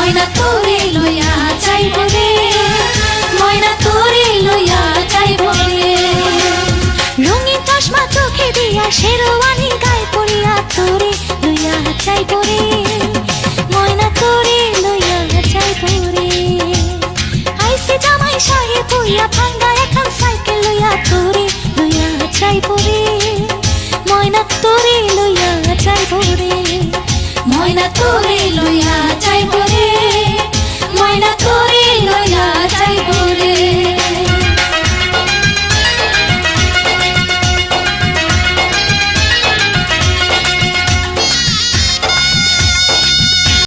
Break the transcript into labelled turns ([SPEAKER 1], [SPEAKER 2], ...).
[SPEAKER 1] ময়না তোরে লইয়া যাইব রে, ময়না তোরে লইয়া যাইব রে। রঙিন চশমা চোখে দিয়া শেরওয়ানি গায়ে পরিয়া তোরে লইয়া যাইব রে, ময়না তোরে লইয়া যাইব রে। আইসে জামাই সাহেব হইয়া ভাঙ্গা এখন সাইকেল লইয়া তোরে লইয়া যাইব রে, ময়না তোরে লইয়া যাইব রে, ময়না তোরে লইয়া